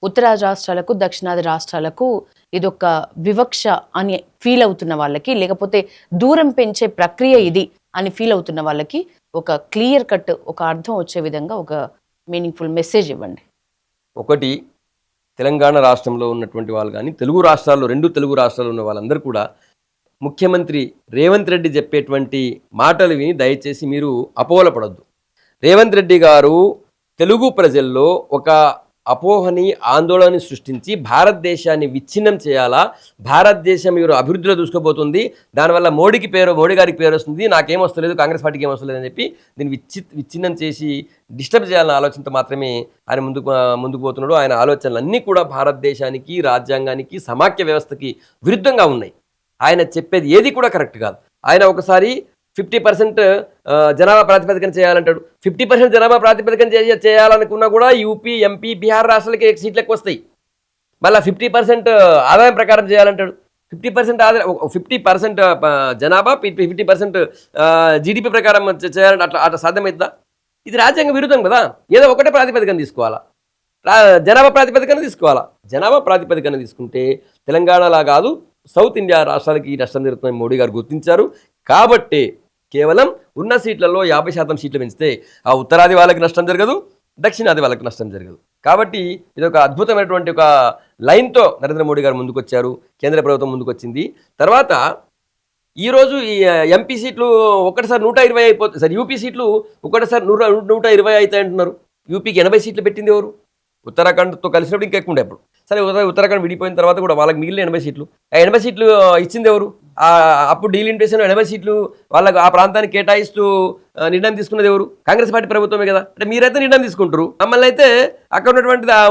ఉత్తరాది రాష్ట్రాలకు దక్షిణాది రాష్ట్రాలకు ఇదొక వివక్ష అని ఫీల్ అవుతున్న వాళ్ళకి, లేకపోతే దూరం పెంచే ప్రక్రియ ఇది అని ఫీల్ అవుతున్న వాళ్ళకి ఒక క్లియర్ కట్, ఒక అర్థం వచ్చే విధంగా ఒక మీనింగ్ఫుల్ మెసేజ్ ఇవ్వండి. ఒకటి, తెలంగాణ రాష్ట్రంలో ఉన్నటువంటి వాళ్ళు కానీ తెలుగు రాష్ట్రాల్లో, రెండు తెలుగు రాష్ట్రాల్లో ఉన్న వాళ్ళందరూ కూడా ముఖ్యమంత్రి రేవంత్ రెడ్డి చెప్పేటువంటి మాటలు విని దయచేసి మీరు అపోహలపడొద్దు. రేవంత్ రెడ్డి గారు తెలుగు ప్రజల్లో ఒక అపోహని, ఆందోళనని సృష్టించి భారతదేశాన్ని విచ్ఛిన్నం చేయాలా, భారతదేశం మీరు అభివృద్ధిలో దూసుకుపోతుంది, దానివల్ల మోడీ గారికి పేరు వస్తుంది, నాకేం వస్తలేదు, కాంగ్రెస్ పార్టీకి ఏం వస్తలేదు అని చెప్పి దీన్ని విచ్ఛిన్నం చేసి డిస్టర్బ్ చేయాలన్న ఆలోచనతో మాత్రమే ఆయన ముందుకు పోతున్నాడు. ఆయన ఆలోచనలు అన్నీ కూడా భారతదేశానికి, రాజ్యాంగానికి, సమాఖ్య వ్యవస్థకి విరుద్ధంగా ఉన్నాయి. ఆయన చెప్పేది ఏది కూడా కరెక్ట్ కాదు. ఆయన ఒకసారి 50% జనాభా ప్రాతిపదికన చేయాలంటాడు. 50% జనాభా ప్రాతిపదికన చేయాలనుకున్నా కూడా యూపీ, ఎంపీ, బీహార్ రాష్ట్రాలకి సీట్లు ఎక్కువ వస్తాయి. మళ్ళీ 50% ఆదాయం ప్రకారం చేయాలంటాడు. 50% ఆదాయం, 50% జనాభా, 50% జీడిపి ప్రకారం చేయాలంటే అట్లా సాధ్యమవుతుందా? ఇది రాజ్యాంగ విరుద్ధం కదా. ఏదో ఒకటే ప్రాతిపదికన తీసుకోవాలా, జనాభా ప్రాతిపదికన తీసుకోవాలా. జనాభా ప్రాతిపదికన తీసుకుంటే తెలంగాణలా కాదు, సౌత్ ఇండియా రాష్ట్రాలకి ఈ నష్టం జరుగుతుందని మోడీ గారు గుర్తించారు. కాబట్టి కేవలం ఉన్న సీట్లలో 50% సీట్లు పెంచితే ఆ ఉత్తరాది వాళ్ళకి నష్టం జరగదు, దక్షిణాది వాళ్ళకి నష్టం జరగదు. కాబట్టి ఇది ఒక అద్భుతమైనటువంటి ఒక లైన్తో నరేంద్ర మోడీ గారు ముందుకొచ్చారు, కేంద్ర ప్రభుత్వం ముందుకొచ్చింది. తర్వాత ఈరోజు ఈ ఎంపీ సీట్లు ఒకటిసారి 120 అయిపోతుంది సార్. యూపీ సీట్లు ఒకటిసారి 120 అవుతాయి అంటున్నారు. యూపీకి 80 సీట్లు పెట్టింది ఎవరు? ఉత్తరాఖండ్తో కలిసినప్పుడు ఇంకా ఎక్కువ ఉండే. అప్పుడు సరే, ఉత్తరాఖండ్ విడిపోయిన తర్వాత కూడా వాళ్ళకి మిగిలిన 80 సీట్లు, ఆ 80 సీట్లు ఇచ్చింది ఎవరు? అప్పుడు డీలిమిటేషన్ 80 సీట్లు వాళ్ళకు ఆ ప్రాంతానికి కేటాయిస్తూ నిర్ణయం తీసుకున్నది ఎవరు? కాంగ్రెస్ పార్టీ ప్రభుత్వమే కదా. అంటే మీరైతే నిర్ణయం తీసుకుంటారు, మమ్మల్ని అయితే అక్కడ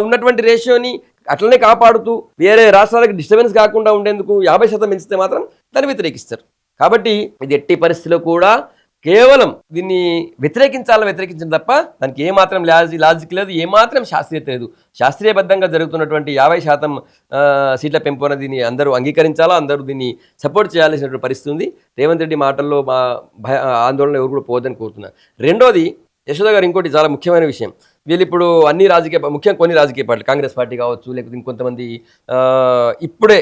ఉన్నటువంటి రేషియోని అట్లనే కాపాడుతూ వేరే రాష్ట్రాలకు డిస్టర్బెన్స్ కాకుండా ఉండేందుకు 50% పెంచితే మాత్రం దాన్ని వ్యతిరేకిస్తారు. కాబట్టి ఇది ఎట్టి పరిస్థితిలో కూడా కేవలం దీన్ని వ్యతిరేకించడం తప్ప దానికి ఏమాత్రం లాజిక్ లేదు, ఏమాత్రం శాస్త్రీయత లేదు. శాస్త్రీయబద్ధంగా జరుగుతున్నటువంటి 50% సీట్ల పెంపు అనేది దీన్ని అందరూ అంగీకరించాలా, అందరూ దీన్ని సపోర్ట్ చేయాల్సినటువంటి పరిస్థితి ఉంది. రేవంత్ రెడ్డి మాటల్లో మా ఆందోళన ఎవరు కూడా పోదని కోరుతున్నారు. రెండోది, యశోద గారు ఇంకోటి చాలా ముఖ్యమైన విషయం. వీళ్ళు ఇప్పుడు ముఖ్యంగా కొన్ని రాజకీయ పార్టీలు, కాంగ్రెస్ పార్టీ కావచ్చు, లేకపోతే ఇంకొంతమంది ఇప్పుడే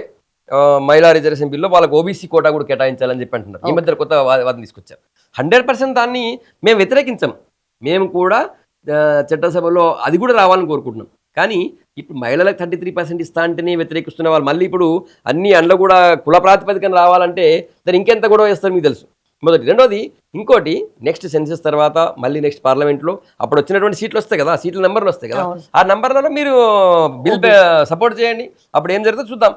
మహిళా రిజర్వేషన్ బిల్లో వాళ్ళకి ఓబీసీ కోటా కూడా కేటాయించాలని చెప్పి అంటున్నారు. ఈ మధ్య కొత్త వాదన తీసుకొచ్చారు. 100% దాన్ని మేము వ్యతిరేకించాం. మేము కూడా చట్టసభలో అది కూడా రావాలని కోరుకుంటున్నాం. కానీ ఇప్పుడు మహిళలకు 33% ఇస్తా అంటేనే వ్యతిరేకిస్తున్న వాళ్ళు మళ్ళీ ఇప్పుడు అన్ని అండ్ల కూడా కుల ప్రాతిపదికన రావాలంటే దాన్ని ఇంకెంత కూడా వేస్తారు మీకు తెలుసు. మొదటి. రెండోది, ఇంకోటి, నెక్స్ట్ సెన్సెస్ తర్వాత మళ్ళీ నెక్స్ట్ పార్లమెంట్లో అప్పుడు వచ్చినటువంటి సీట్లు వస్తాయి కదా, సీట్ల నెంబర్లు వస్తాయి కదా, ఆ నెంబర్లలో మీరు బిల్ సపోర్ట్ చేయండి. అప్పుడు ఏం జరుగుతుందో చూద్దాం.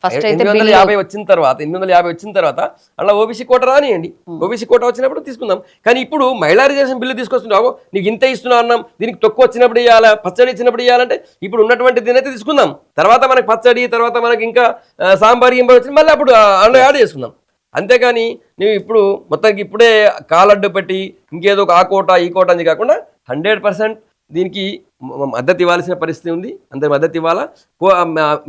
850 వచ్చిన తర్వాత అలా ఓబీసీ కోట రానియండి. ఓబీసీ కోట వచ్చినప్పుడు తీసుకుందాం. కానీ ఇప్పుడు మహిళా రిజర్వేషన్ బిల్లు తీసుకొస్తున్నావు, నీకు ఇంత ఇస్తున్నా అన్నాం, దీనికి తక్కువ వచ్చినప్పుడు ఇవ్వాలా, పచ్చడి ఇచ్చినప్పుడు ఇవ్వాలంటే ఇప్పుడు ఉన్నటువంటి దీని అయితే తీసుకుందాం. తర్వాత మనకి పచ్చడి, తర్వాత మనకి ఇంకా సాంబార్ గింబార్ వచ్చింది, మళ్ళీ అప్పుడు అందులో యాడ్ చేసుకుందాం. అంతేగాని నువ్వు ఇప్పుడు మొత్తానికి ఇప్పుడే కాలడ్డు పెట్టి ఇంకేదో ఒక ఆ కోట ఈ కోట అని కాకుండా 100% దీనికి మద్దతు ఇవ్వాల్సిన పరిస్థితి ఉంది. అందరి మద్దతు ఇవ్వాలా.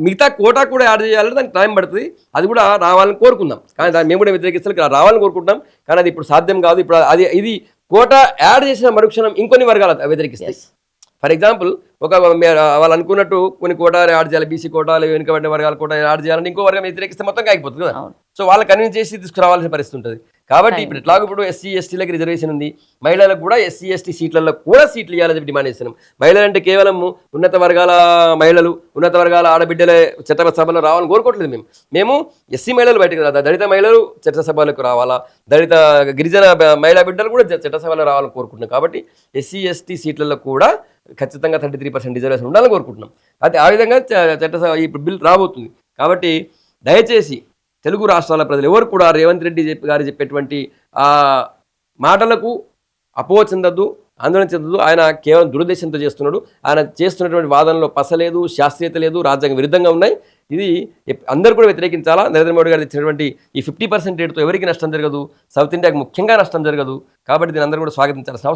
మిగతా కోటా కూడా యాడ్ చేయాలంటే దానికి టైం పడుతుంది. అది కూడా రావాలని కోరుకుందాం. కానీ దాన్ని మేము కూడా వ్యతిరేకిస్తాం, రావాలని కోరుకుంటున్నాం. కానీ అది ఇప్పుడు సాధ్యం కాదు. ఇప్పుడు ఇది కోటా యాడ్ చేసిన మరుక్షణం ఇంకొన్ని వర్గాలు వ్యతిరేకిస్తాయి. ఫర్ ఎగ్జాంపుల్, వాళ్ళు అనుకున్నట్టు కొన్ని కోటాలు యాడ్ చేయాలి, బీసీ కోటాలు, వెనుకబడిన వర్గాల కోటా యాడ్ చేయాలంటే ఇంకో వర్గం వ్యతిరేకిస్తే మొత్తం కాగిపోతుంది కదా. సో వాళ్ళకి కన్విన్స్ చేసి తీసుకురావాల్సిన పరిస్థితి ఉంటుంది. కాబట్టి ఇప్పుడు ఎట్లాగో ఇప్పుడు ఎస్సీ ఎస్టీలకు రిజర్వేషన్ ఉంది, మహిళలకు కూడా ఎస్సీ ఎస్టీ సీట్లలో కూడా సీట్లు ఇవ్వాలని చెప్పి డిమాండ్ చేస్తున్నాం. మహిళలు అంటే కేవలం ఉన్నత వర్గాల మహిళలు, ఉన్నత వర్గాల ఆడబిడ్డలే చట్టసభలో రావాలని కోరుకోవట్లేదు. మేము ఎస్సీ మహిళలు బయటకు రాదా, దళిత మహిళలు చట్టసభలకు రావాలా, దళిత గిరిజన మహిళా బిడ్డలు కూడా చట్టసభలో రావాలని కోరుకుంటున్నాం. కాబట్టి ఎస్సీ ఎస్టీ సీట్లలో కూడా ఖచ్చితంగా 33% రిజర్వేషన్ ఉండాలని కోరుకుంటున్నాం. అది ఆ విధంగా చట్టసభ ఇప్పుడు బిల్ రాబోతుంది. కాబట్టి దయచేసి తెలుగు రాష్ట్రాల ప్రజలు ఎవరు కూడా రేవంత్ రెడ్డి గారు చెప్పేటువంటి ఆ మాటలకు అపోహ చెందద్దు, ఆందోళన చెందద్దు. ఆయన కేవలం దురుద్దేశంతో చేస్తున్నాడు. ఆయన చేస్తున్నటువంటి వాదనలో పసలేదు, శాస్త్రీయత లేదు, రాజ్యాంగ విరుద్ధంగా ఉన్నాయి. ఇది అందరూ కూడా వ్యతిరేకించాలా. నరేంద్ర మోడీ గారు ఇచ్చినటువంటి ఈ 50% రేటుతో ఎవరికి నష్టం జరగదు, సౌత్ ఇండియాకి ముఖ్యంగా నష్టం జరగదు. కాబట్టి దీని అందరూ కూడా స్వాగతించాల్సిన అవసరం